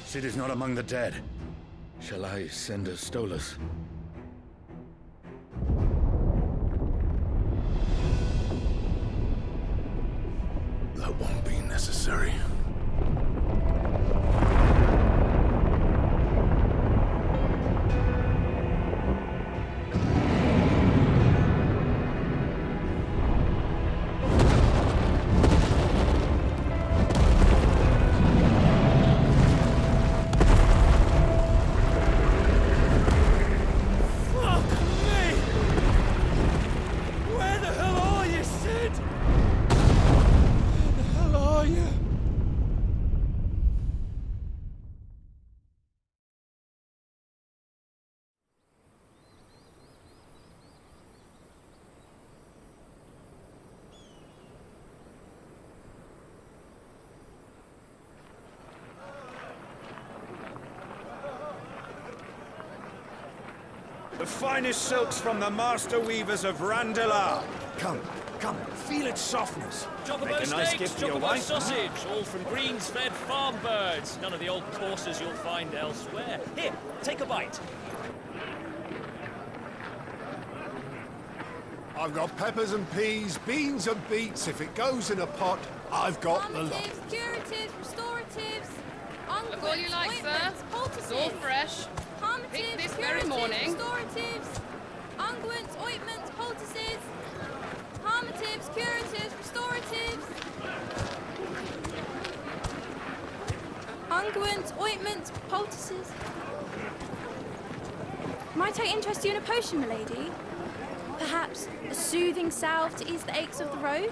Sid is not among the dead. Shall I send a Stolas? That won't be necessary. The finest silks from the master weavers of Randalar. Come, feel its softness. Chocobo steaks, chocobo sausage, all from greens-fed farm birds. None of the old courses you'll find elsewhere. Here, take a bite. I've got peppers and peas, beans and beets. If it goes in a pot, I've got the lot. Calmatives, curatives, restoratives, Look all you like, sir. It's all fresh. Picked this very morning. Restoratives, unguents, ointments, poultices, calmatives, curatives, restoratives, unguents, ointments, poultices. Might I interest you in a potion, milady? Perhaps a soothing salve to ease the aches of the road?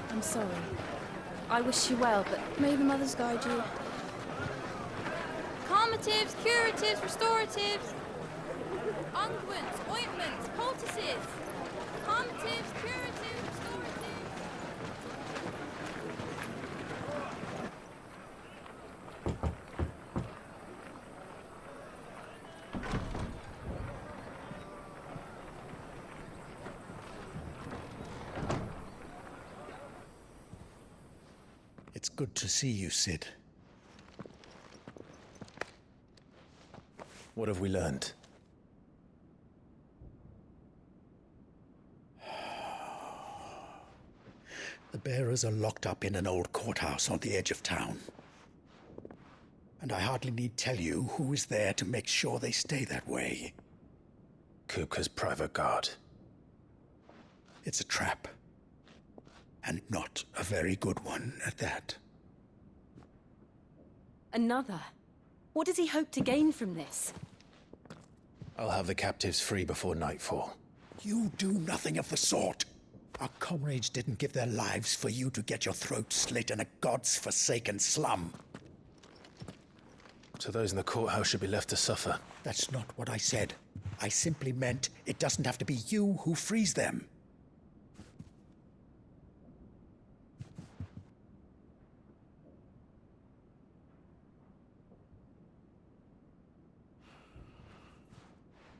I'm sorry. I wish you well, but may the mothers guide you. Calmatives, curatives, restoratives, unguents, ointments, poultices. Calmatives, curatives, restoratives. It's good to see you, Sid. What have we learned? The bearers are locked up in an old courthouse on the edge of town. And I hardly need tell you who is there to make sure they stay that way. Kupka's private guard. It's a trap. And not a very good one at that. Another? What does he hope to gain from this? I'll have the captives free before nightfall. You do nothing of the sort. Our comrades didn't give their lives for you to get your throat slit in a god's forsaken slum. So those in the courthouse should be left to suffer. That's not what I said. I simply meant it doesn't have to be you who frees them.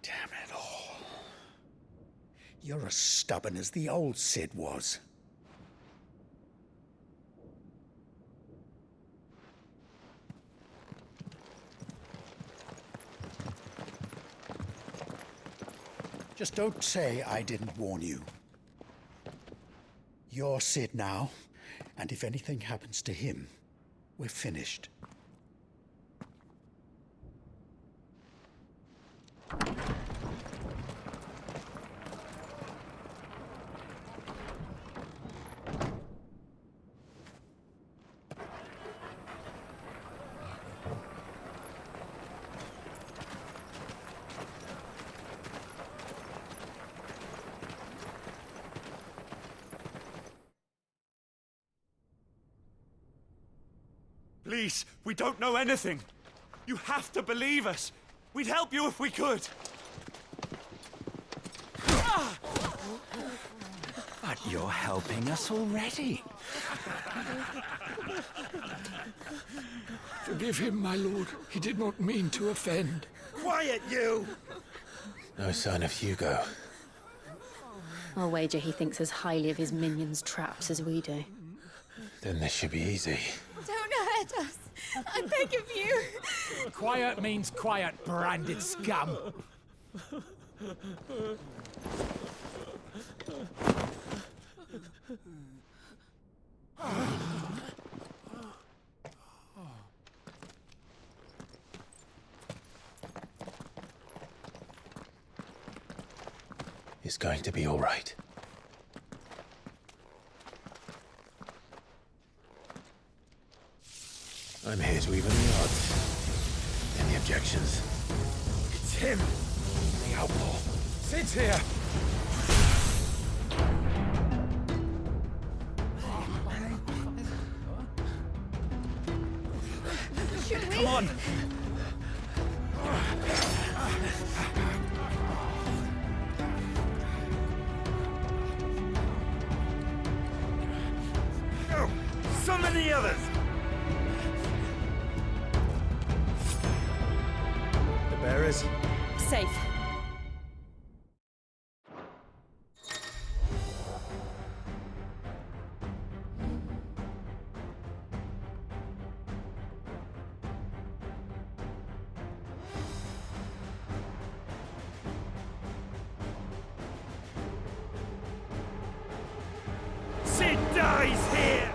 Damn it all. You're as stubborn as the old Sid was. Just don't say I didn't warn you. You're Sid now, and if anything happens to him, we're finished. Please, we don't know anything. You have to believe us. We'd help you if we could. But you're helping us already. Forgive him, my lord. He did not mean to offend. Quiet, you! No sign of Hugo. I'll wager he thinks as highly of his minions' traps as we do. Then this should be easy. Don't hurt us. I beg of you. Quiet means quiet, branded scum. It's going to be all right. I'm here to even the odds. Any objections? It's him, the outlaw. Sit here. Come on! Summon the others! The bearers? Safe. Sid dies here!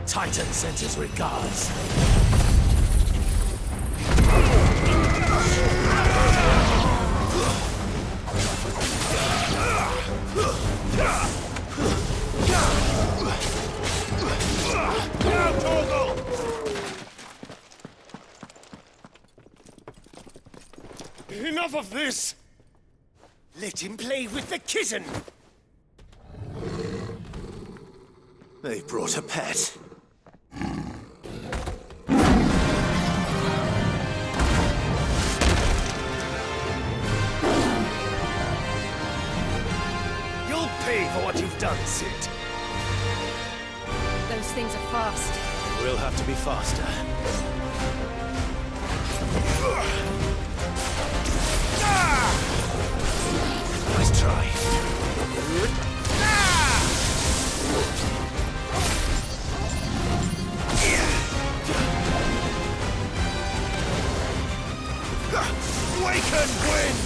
Titan sends his regards. Enough of this! Let him play with the kitten! They brought a pet. You'll pay for what you've done, Sid. Those things are fast. We'll have to be faster. Nice try. Waken wins!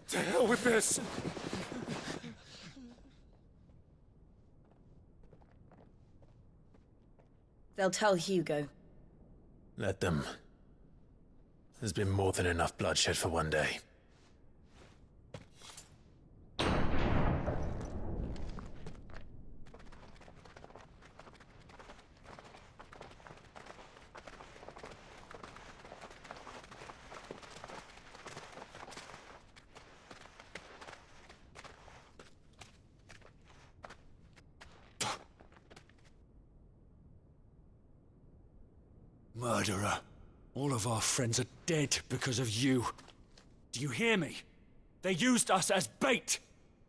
To hell with this! They'll tell Hugo. Let them. There's been more than enough bloodshed for one day. Murderer. All of our friends are dead because of you. Do you hear me? They used us as bait.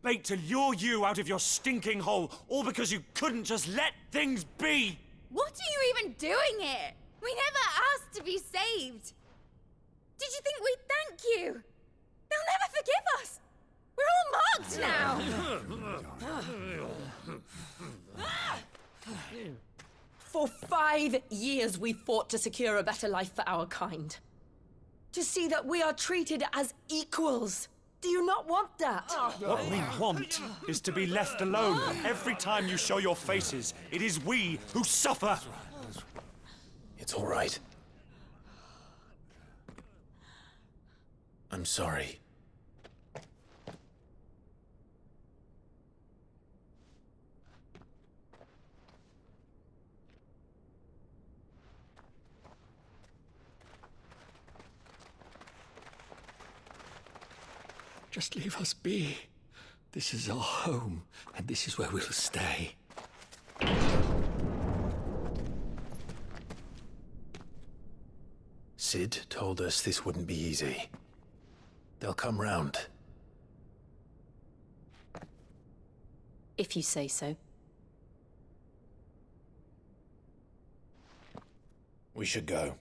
Bait to lure you out of your stinking hole, all because you couldn't just let things be. What are you even doing here? We never asked to be saved. Did you think we'd thank you? They'll never forgive us. We're all marked now. For 5 years we fought to secure a better life for our kind. To see that we are treated as equals. Do you not want that? What we want is to be left alone. Every time you show your faces, it is we who suffer. It's all right. I'm sorry. Just leave us be. This is our home, and this is where we'll stay. Sid told us this wouldn't be easy. They'll come round. If you say so. We should go.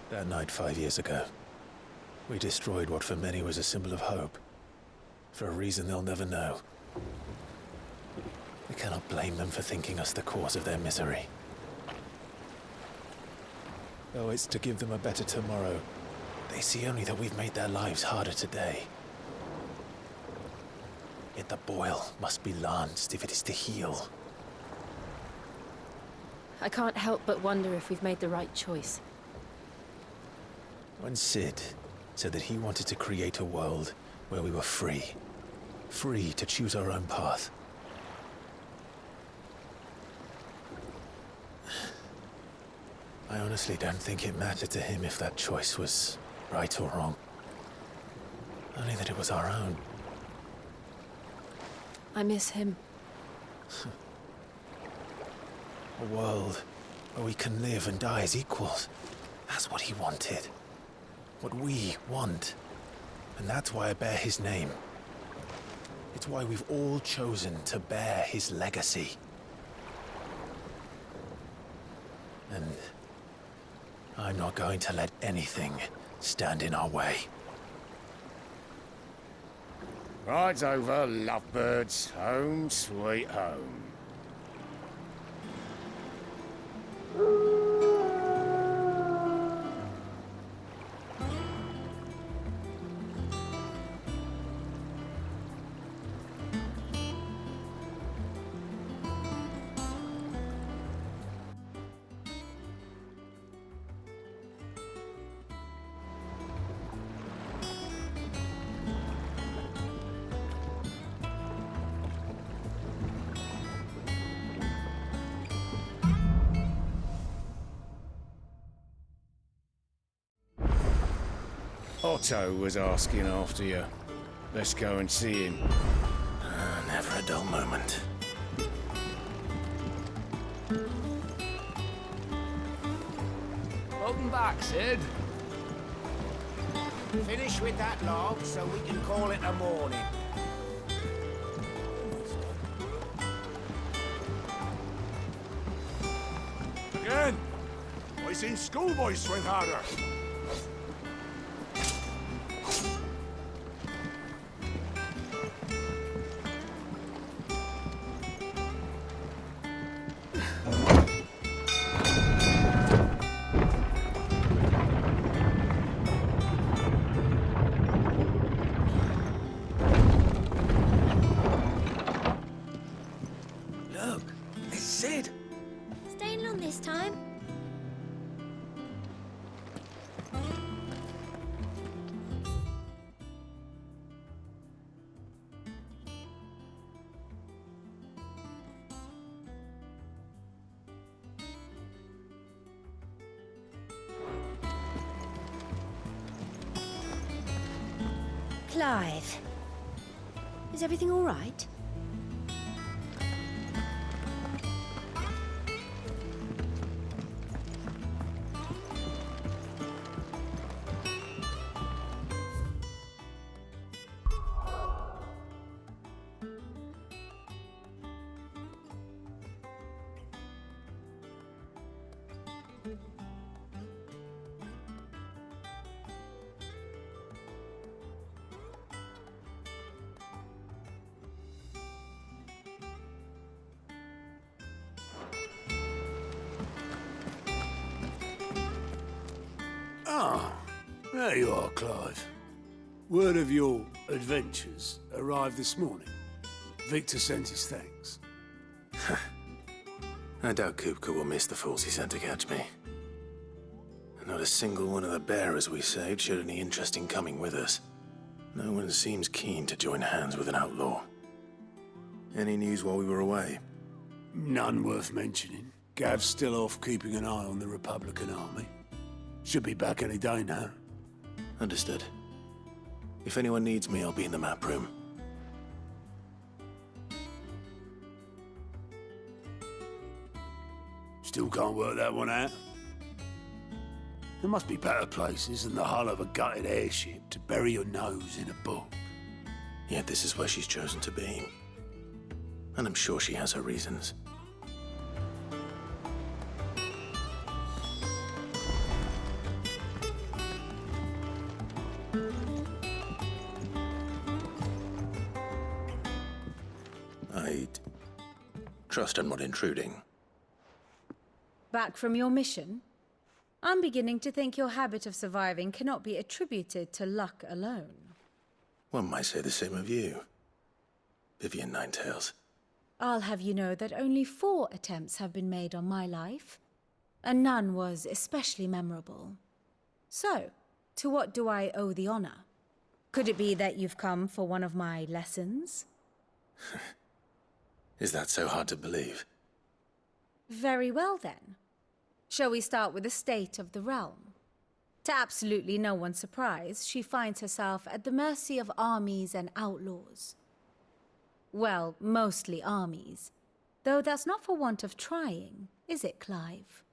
That night 5 years ago, we destroyed what for many was a symbol of hope. For a reason they'll never know. We cannot blame them for thinking us the cause of their misery. Though it's to give them a better tomorrow, they see only that we've made their lives harder today. Yet the boil must be lanced if it is to heal. I can't help but wonder if we've made the right choice. When Sid said that he wanted to create a world where we were free. Free to choose our own path. I honestly don't think it mattered to him if that choice was right or wrong. Only that it was our own. I miss him. A world where we can live and die as equals. That's what he wanted. What we want. And that's why I bear his name. It's why we've all chosen to bear his legacy. And I'm not going to let anything stand in our way. Rides over, lovebirds. Home, sweet home. Otto was asking after you. Let's go and see him. Never a dull moment. Welcome back, Sid. Finish with that log so we can call it a morning. Again! I seen schoolboys swing harder. Look, it's Sid. Staying long this time? Clive, is everything all right? Ah, there you are, Clive. Word of your adventures arrived this morning. Victor sent his thanks. I doubt Kupka will miss the fools he sent to catch me. Not a single one of the bearers we saved showed any interest in coming with us. No one seems keen to join hands with an outlaw. Any news while we were away? None worth mentioning. Gav's still off keeping an eye on the Republican army. Should be back any day now. Understood. If anyone needs me, I'll be in the map room. Still can't work that one out? There must be better places than the hull of a gutted airship to bury your nose in a book. Yet this is where she's chosen to be. And I'm sure she has her reasons. I trust I'm not intruding. Back from your mission? I'm beginning to think your habit of surviving cannot be attributed to luck alone. One might say the same of you, Vivian Ninetails. I'll have you know that only 4 attempts have been made on my life, and none was especially memorable. So, to what do I owe the honor? Could it be that you've come for one of my lessons? Is that so hard to believe? Very well then. Shall we start with the state of the realm? To absolutely no one's surprise, she finds herself at the mercy of armies and outlaws. Well, mostly armies. Though that's not for want of trying, is it, Clive?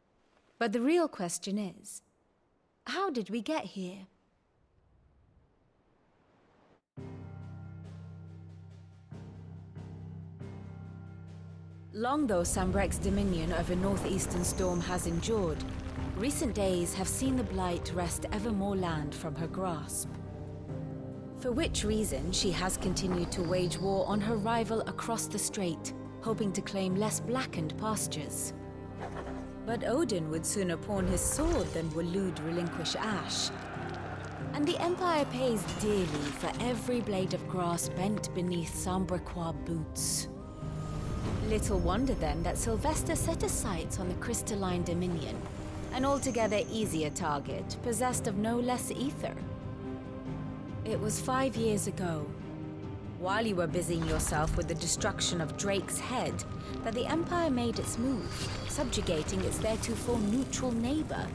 But the real question is, how did we get here? Long though Sambrek's dominion over northeastern Storm has endured, recent days have seen the Blight wrest ever more land from her grasp. For which reason she has continued to wage war on her rival across the strait, hoping to claim less blackened pastures. But Odin would sooner pawn his sword than Waloed relinquish Ash. And the Empire pays dearly for every blade of grass bent beneath Sambrequois boots. Little wonder then that Sylvester set his sights on the crystalline dominion, an altogether easier target, possessed of no less ether. It was 5 years ago, while you were busying yourself with the destruction of Drake's head, that the Empire made its move, subjugating its theretofore neutral neighbor.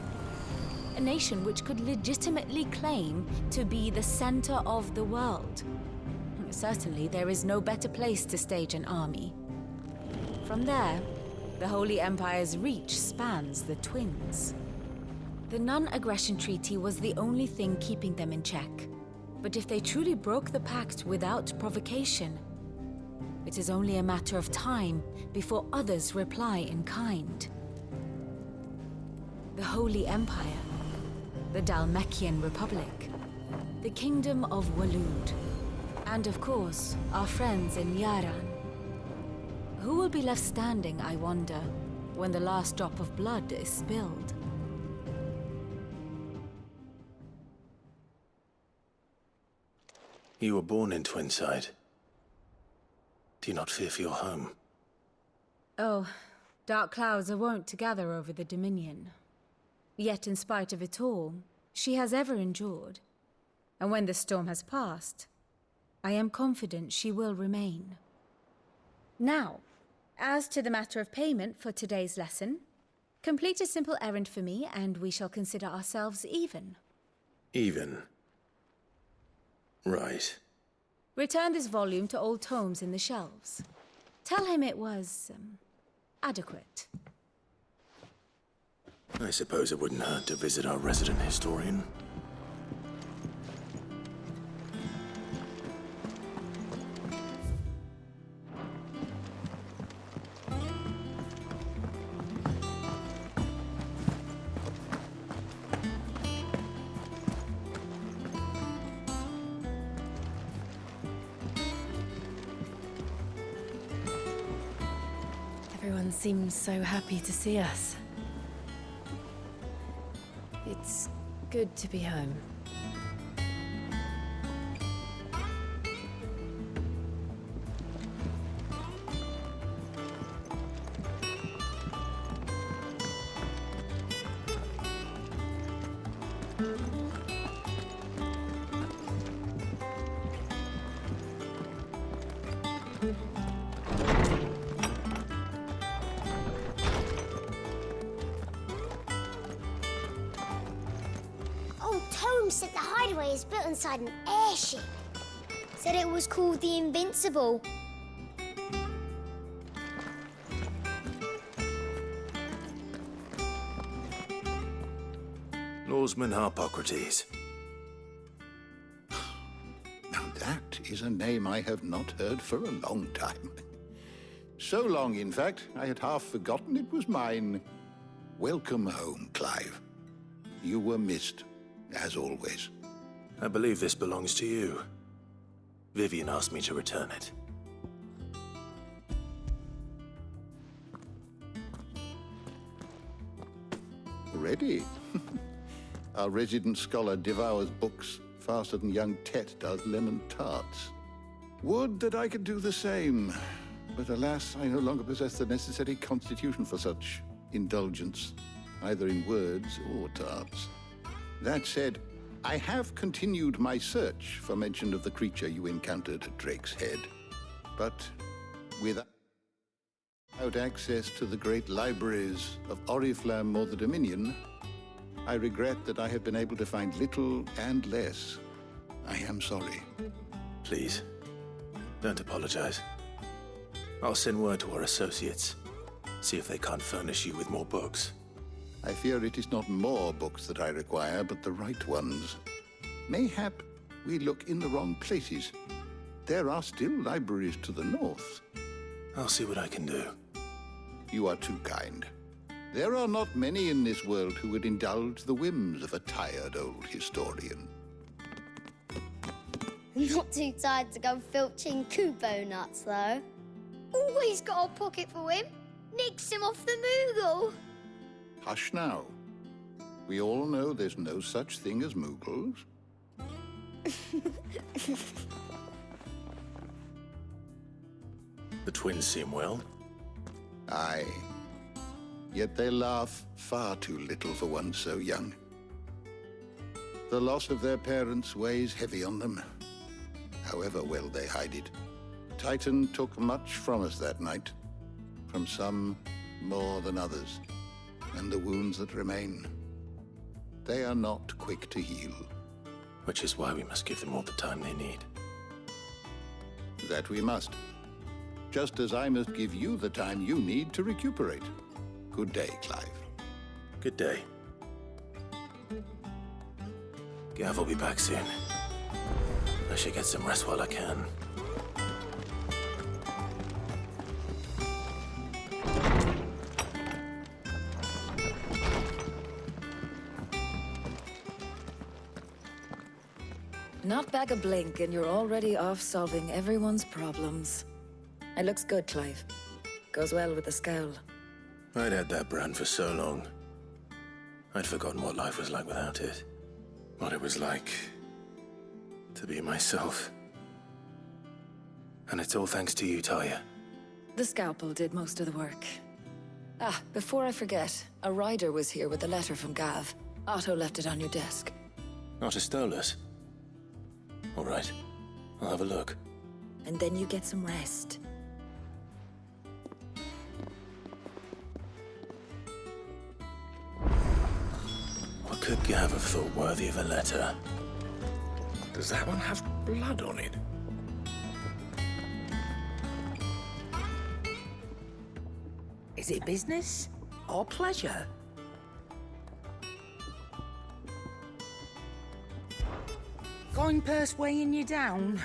A nation which could legitimately claim to be the center of the world. Certainly, there is no better place to stage an army. From there, the Holy Empire's reach spans the Twins. The non-aggression treaty was the only thing keeping them in check. But if they truly broke the pact without provocation, it is only a matter of time before others reply in kind. The Holy Empire, the Dhalmekian Republic, the Kingdom of Waloed, and of course, our friends in Yaran. Who will be left standing, I wonder, when the last drop of blood is spilled? You were born in Twinside. Do you not fear for your home? Oh, dark clouds are wont to gather over the Dominion. Yet in spite of it all, she has ever endured. And when the storm has passed, I am confident she will remain. Now, as to the matter of payment for today's lesson, complete a simple errand for me and we shall consider ourselves even. Even? Right. Return this volume to old tomes in the shelves. Tell him it was, adequate. I suppose it wouldn't hurt to visit our resident historian. Everyone seems so happy to see us. It's good to be home. Old Tome said the hideaway is built inside an airship. Said it was called the Invincible. Lawsman Harpocrates. Now that is a name I have not heard for a long time. So long, in fact, I had half forgotten it was mine. Welcome home, Clive. You were missed, as always. I believe this belongs to you. Vivian asked me to return it. Already? Our resident scholar devours books faster than young Tet does lemon tarts. Would that I could do the same. But alas, I no longer possess the necessary constitution for such indulgence, either in words or tarts. That said, I have continued my search for mention of the creature you encountered at Drake's Head. But without access to the great libraries of Oriflamme or the Dominion, I regret that I have been able to find little and less. I am sorry. Please, don't apologize. I'll send word to our associates. See if they can't furnish you with more books. I fear it is not more books that I require, but the right ones. Mayhap we look in the wrong places. There are still libraries to the north. I'll see what I can do. You are too kind. There are not many in this world who would indulge the whims of a tired old historian. Not too tired to go filching Kubo nuts, though. Always got a pocket for him. Nicks him off the Moogle. Hush now. We all know there's no such thing as Moogles. The twins seem well. Aye. Yet they laugh far too little for one so young. The loss of their parents weighs heavy on them, however well they hide it. Titan took much from us that night, from some more than others, and the wounds that remain, they are not quick to heal. Which is why we must give them all the time they need. That we must. Just as I must give you the time you need to recuperate. Good day, Clive. Good day. Gav will be back soon. I should get some rest while I can. Not back a blink and you're already off solving everyone's problems. It looks good, Clive. Goes well with the scowl. I'd had that brand for so long. I'd forgotten what life was like without it. What it was like to be myself. And it's all thanks to you, Talia. The scalpel did most of the work. Ah, before I forget, a rider was here with a letter from Gav. Otto left it on your desk. Not a stolus. All right, I'll have a look. And then you get some rest. What could Gav have thought worthy of a letter? Does that one have blood on it? Is it business or pleasure? Coin purse weighing you down?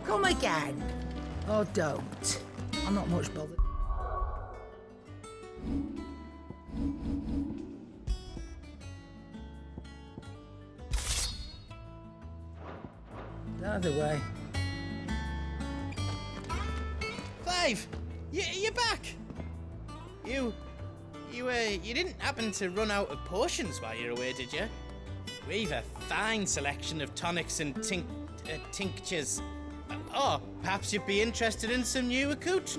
Come again. Or don't. I'm not much bothered. Either way. Clive! You're back! You didn't happen to run out of potions while you're away, did you? We've a fine selection of tonics and tinctures. Oh, perhaps you'd be interested in some new gear.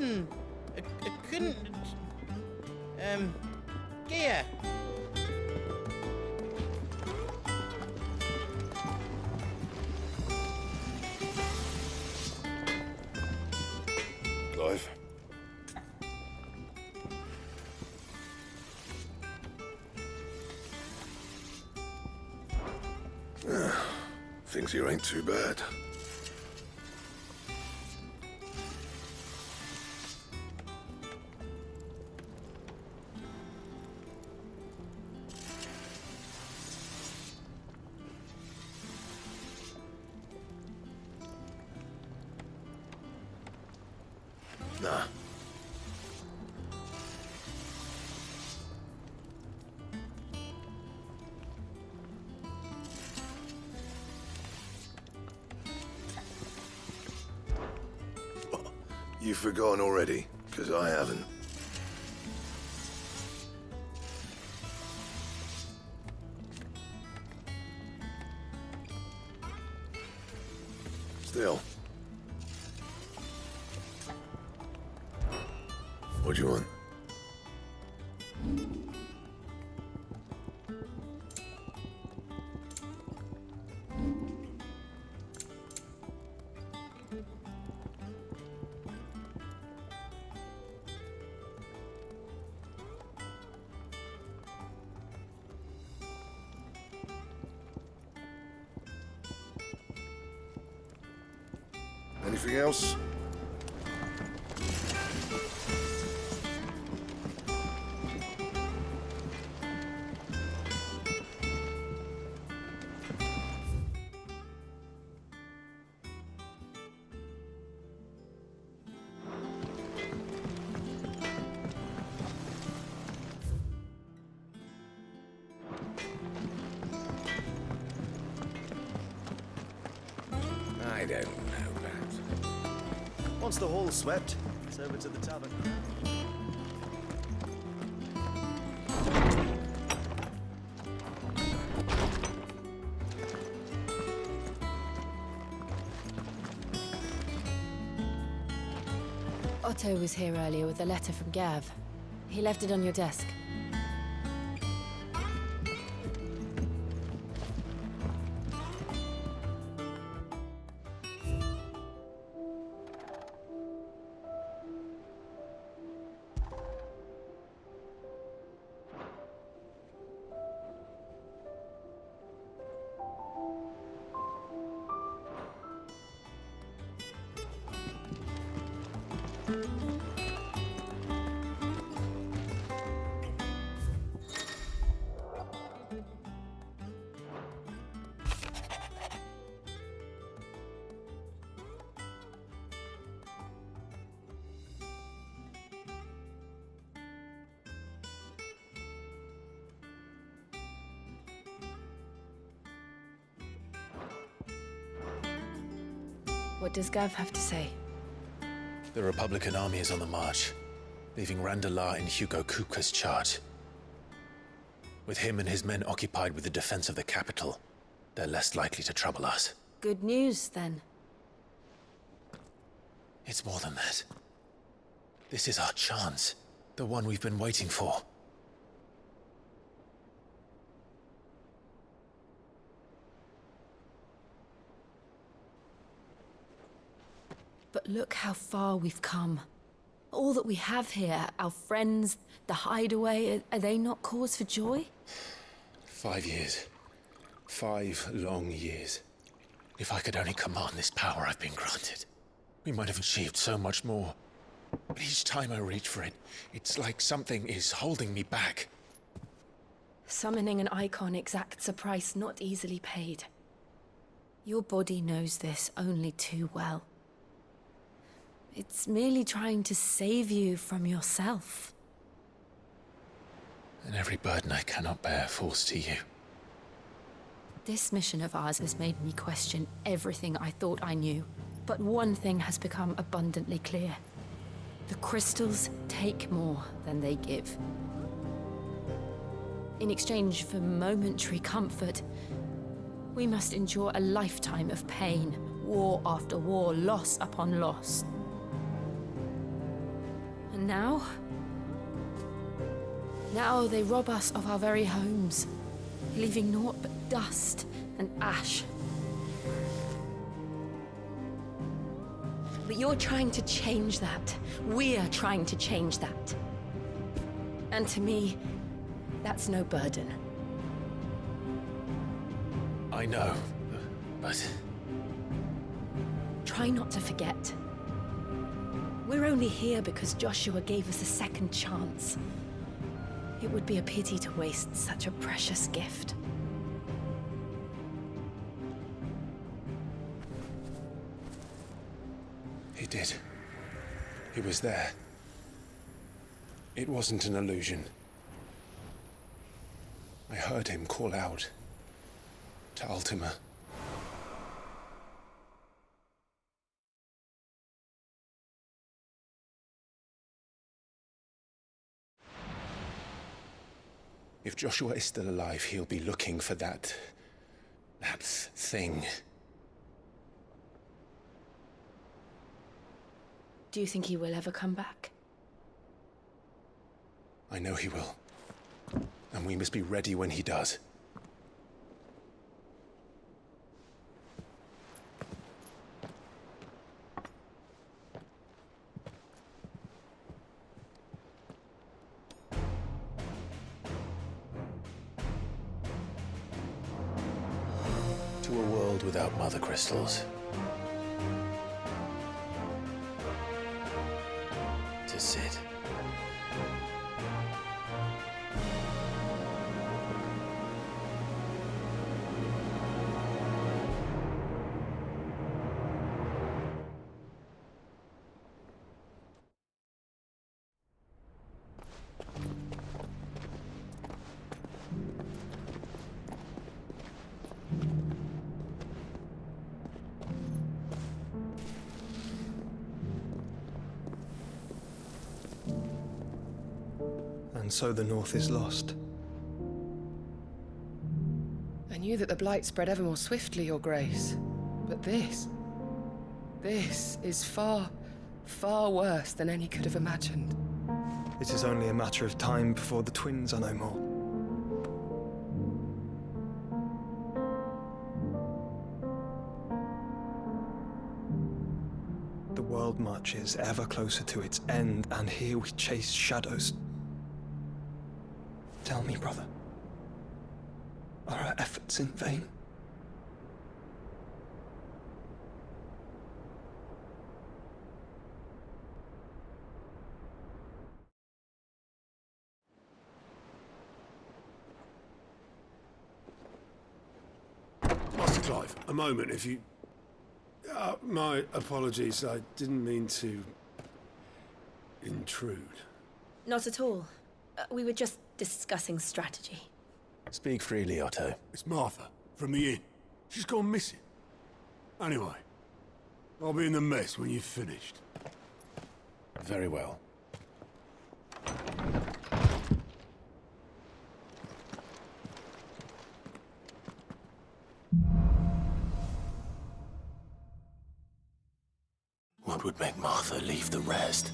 Clive. Thinks you ain't too bad. Nah. You've forgotten already, 'cause I haven't. Still. What do you want? Anything else? I don't know, perhaps. Once the hall's swept, it's over to the tavern. Otto was here earlier with a letter from Gav. He left it on your desk. What does Gav have to say? The Republican army is on the march, leaving Randalar in Hugo Kupka's charge. With him and his men occupied with the defense of the capital, they're less likely to trouble us. Good news, then. It's more than that. This is our chance, the one we've been waiting for. But look how far we've come. All that we have here, our friends, the hideaway, are they not cause for joy? 5 years. 5 long years. If I could only command this power I've been granted, we might have achieved so much more. But each time I reach for it, it's like something is holding me back. Summoning an icon exacts a price not easily paid. Your body knows this only too well. It's merely trying to save you from yourself. And every burden I cannot bear falls to you. This mission of ours has made me question everything I thought I knew. But one thing has become abundantly clear. The crystals take more than they give. In exchange for momentary comfort, we must endure a lifetime of pain, war after war, loss upon loss. And now they rob us of our very homes, leaving naught but dust and ash. But you're trying to change that. We're trying to change that. And to me, that's no burden. I know, but... Try not to forget. We're only here because Joshua gave us a second chance. It would be a pity to waste such a precious gift. He did. He was there. It wasn't an illusion. I heard him call out to Ultima. If Joshua is still alive, he'll be looking for that thing. Do you think he will ever come back? I know he will. And we must be ready when he does. To a world without mother crystals. To Sid. And so the North is lost. I knew that the Blight spread ever more swiftly, Your Grace. But this is far, far worse than any could have imagined. It is only a matter of time before the twins are no more. The world marches ever closer to its end, and here we chase shadows. Tell me, brother, are our efforts in vain? Master Clive, a moment, if you... my apologies, I didn't mean to... intrude. Not at all. We were just discussing strategy. Speak freely, Otto. It's Martha, from the inn. She's gone missing. Anyway, I'll be in the mess when you've finished. Very well. What would make Martha leave the rest?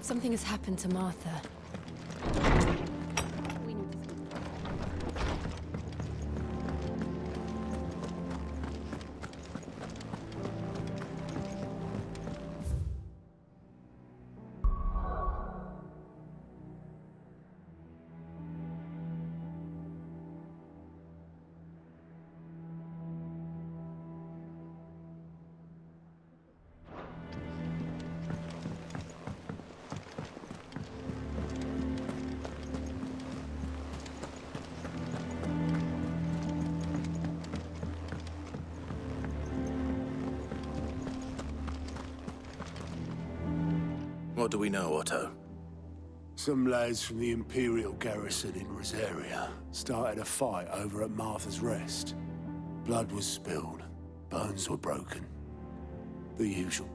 Something has happened to Martha. What do we know, Otto? Some lads from the Imperial garrison in Rosaria started a fight over at Martha's Rest. Blood was spilled, bones were broken. The usual.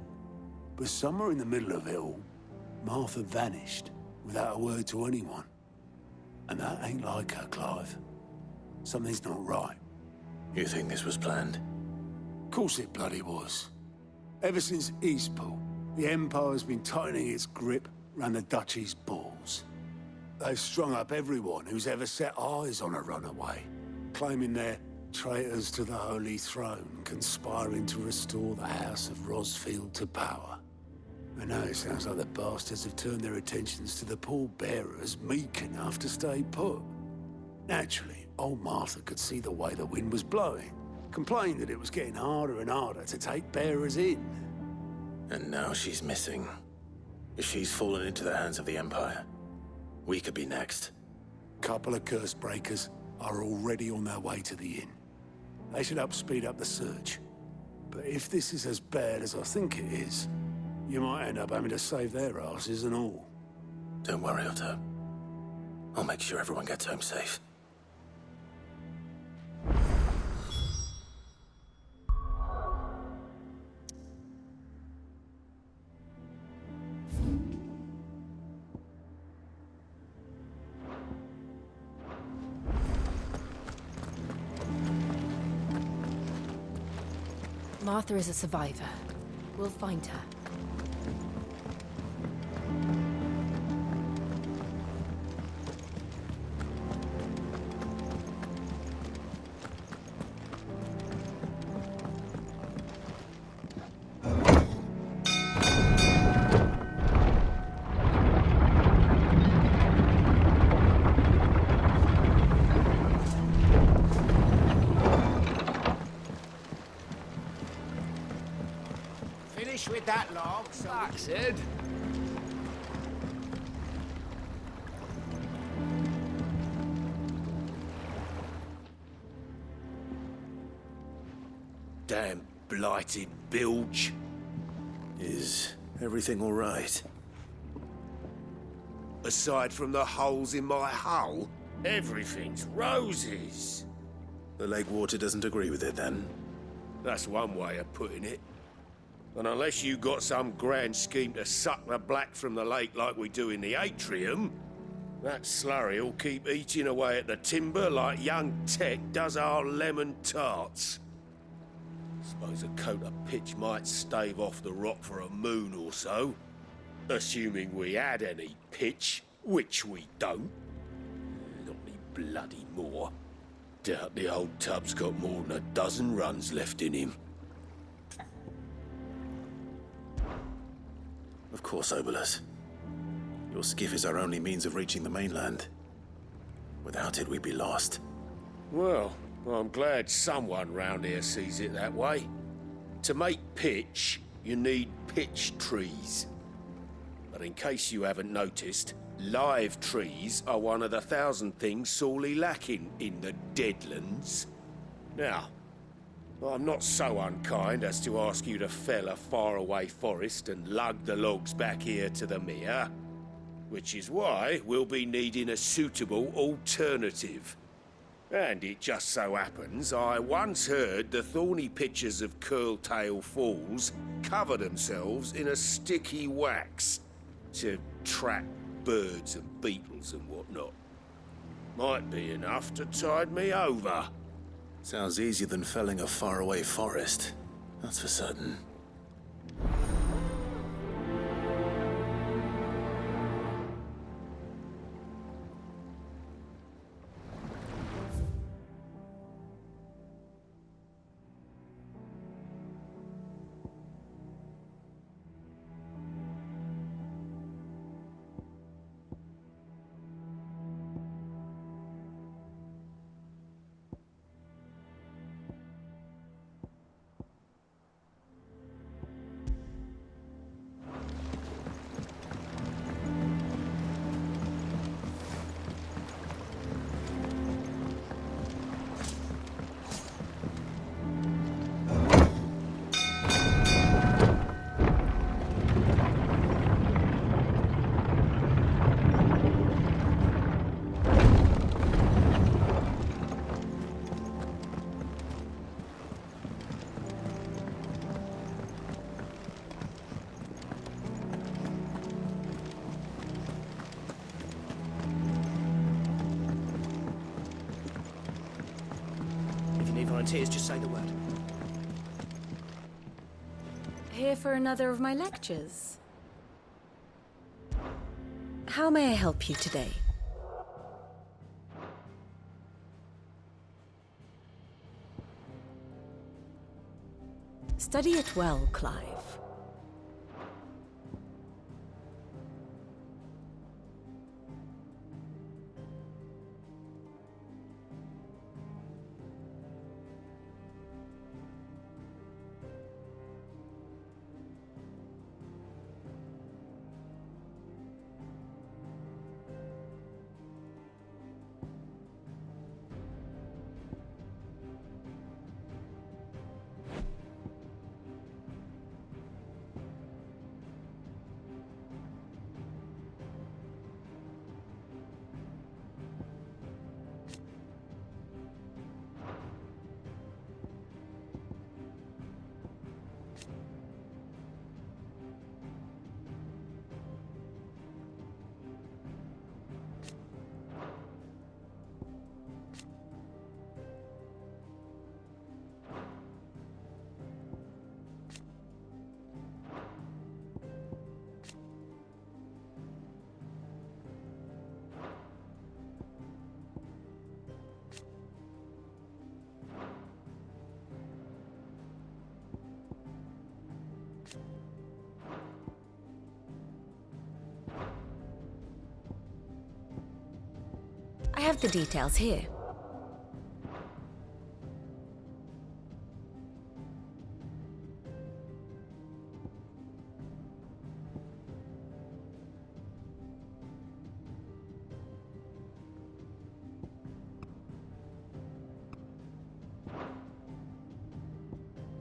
But somewhere in the middle of it all, Martha vanished without a word to anyone. And that ain't like her, Clive. Something's not right. You think this was planned? Of course it bloody was. Ever since Eastpool, the Empire's been tightening its grip round the Duchy's balls. They've strung up everyone who's ever set eyes on a runaway, claiming they're traitors to the Holy Throne, conspiring to restore the House of Rosfield to power. And now it sounds like the bastards have turned their attentions to the pallbearers meek enough to stay put. Naturally, old Martha could see the way the wind was blowing, complained that it was getting harder and harder to take bearers in. And now she's missing. If she's fallen into the hands of the Empire, we could be next. Couple of curse breakers are already on their way to the inn. They should help speed up the search. But if this is as bad as I think it is, you might end up having to save their asses and all. Don't worry, Otto. I'll make sure everyone gets home safe. Martha is a survivor. We'll find her. Finish with that log, so That's it. Damn blighted bilge. Is everything all right? Aside from the holes in my hull, everything's roses. The lake water doesn't agree with it, then? That's one way of putting it. And unless you got some grand scheme to suck the black from the lake like we do in the atrium, that slurry'll keep eating away at the timber like young Tech does our lemon tarts. Suppose a coat of pitch might stave off the rot for a moon or so. Assuming we had any pitch, which we don't. Not any bloody more. Doubt the old tub's got more than a dozen runs left in him. Of course, Obolus. Your skiff is our only means of reaching the mainland. Without it, we'd be lost. Well, I'm glad someone round here sees it that way. To make pitch, you need pitch trees. But in case you haven't noticed, live trees are one of the 1,000 things sorely lacking in the Deadlands. Now, I'm not so unkind as to ask you to fell a faraway forest and lug the logs back here to the mere, which is why we'll be needing a suitable alternative. And it just so happens I once heard the thorny pitchers of Curltail Falls cover themselves in a sticky wax to trap birds and beetles and whatnot. Might be enough to tide me over. Sounds easier than felling a faraway forest. That's for certain. volunteers, just say the word. Here for another of my lectures. How may I help you today? Study it well, Clive. I have the details here.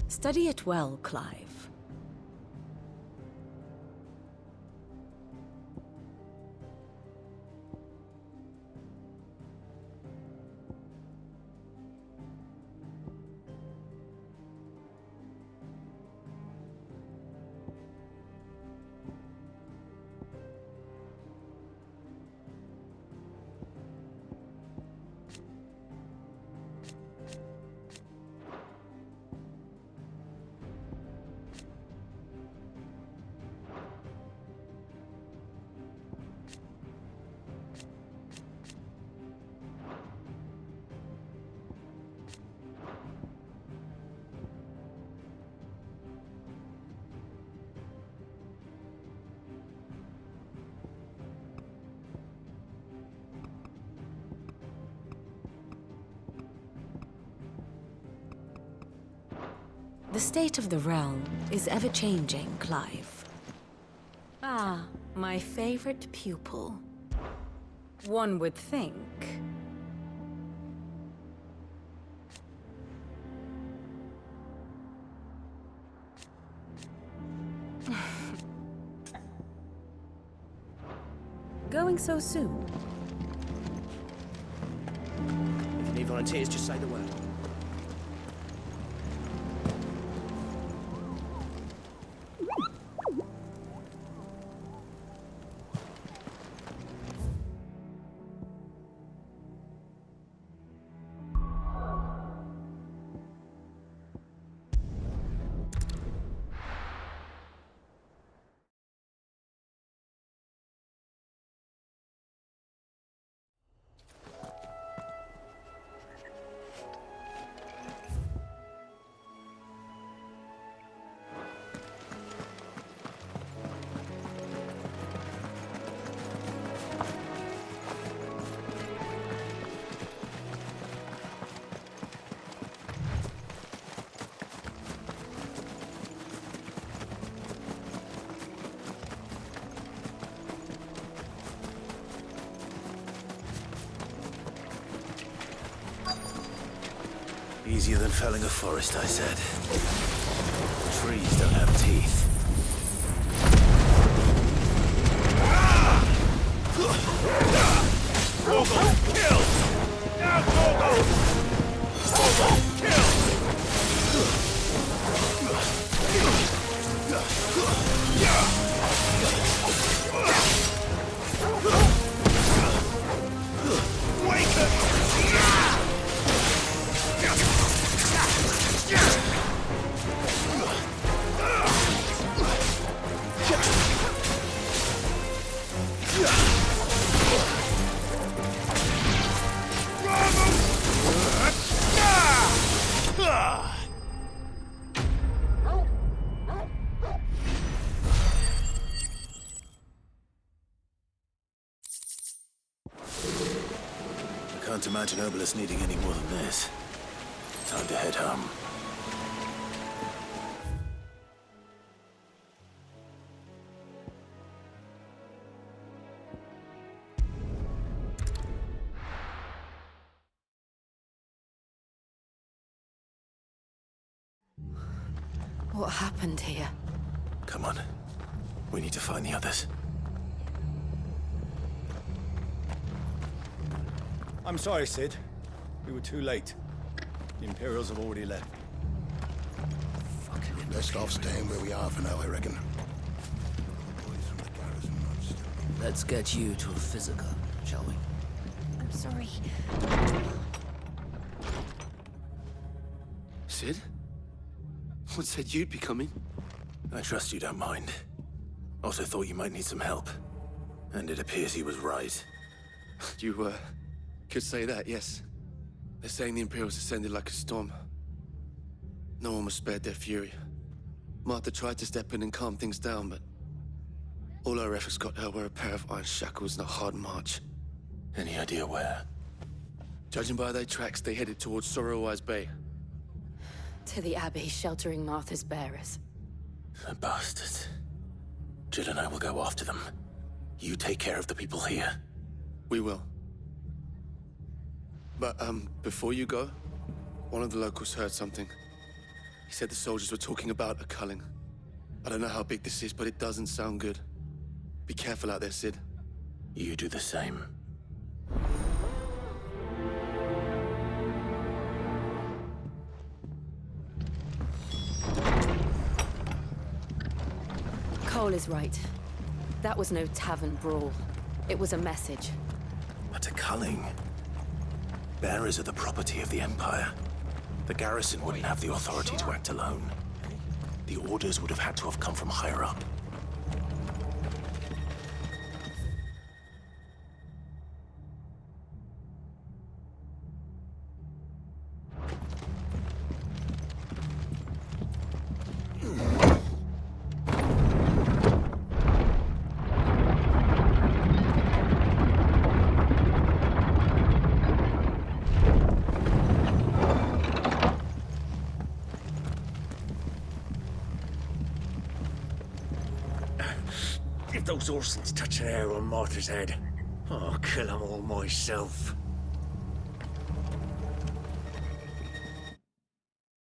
Study it well, Clive. The state of the realm is ever-changing, Clive. Ah, my favorite pupil. One would think. Going so soon? If you need volunteers, just say the word. Easier than felling a forest, I said. Trees don't have teeth. Gogo killed! Now Gogo! Gogo killed! Wake up! Can't imagine Obelisk needing any more than this. Time to head home. What happened here? Come on. We need to find the others. I'm sorry, Sid. We were too late. The Imperials have already left. Best off staying where we are for now, I reckon. Let's get you to a physical, shall we? I'm sorry. Sid? What said you'd be coming? I trust you don't mind. Also thought you might need some help. And it appears he was right. You, could say that, yes. They're saying the Imperials ascended like a storm. No one was spared their fury. Martha tried to step in and calm things down, but all her efforts got her were a pair of iron shackles and a hard march. Any idea where? Judging by their tracks, they headed towards Sorrowwise Bay. To the Abbey, sheltering Martha's bearers. The bastards. Jill and I will go after them. You take care of the people here. We will. But, before you go, one of the locals heard something. He said the soldiers were talking about a culling. I don't know how big this is, but it doesn't sound good. Be careful out there, Sid. You do the same. Cole is right. That was no tavern brawl. It was a message. But a culling. Bearers are the property of the Empire. The garrison wouldn't have the authority to act alone. The orders would have had to have come from higher up. If those Orsons touch an arrow on Martha's head, I'll kill them all myself.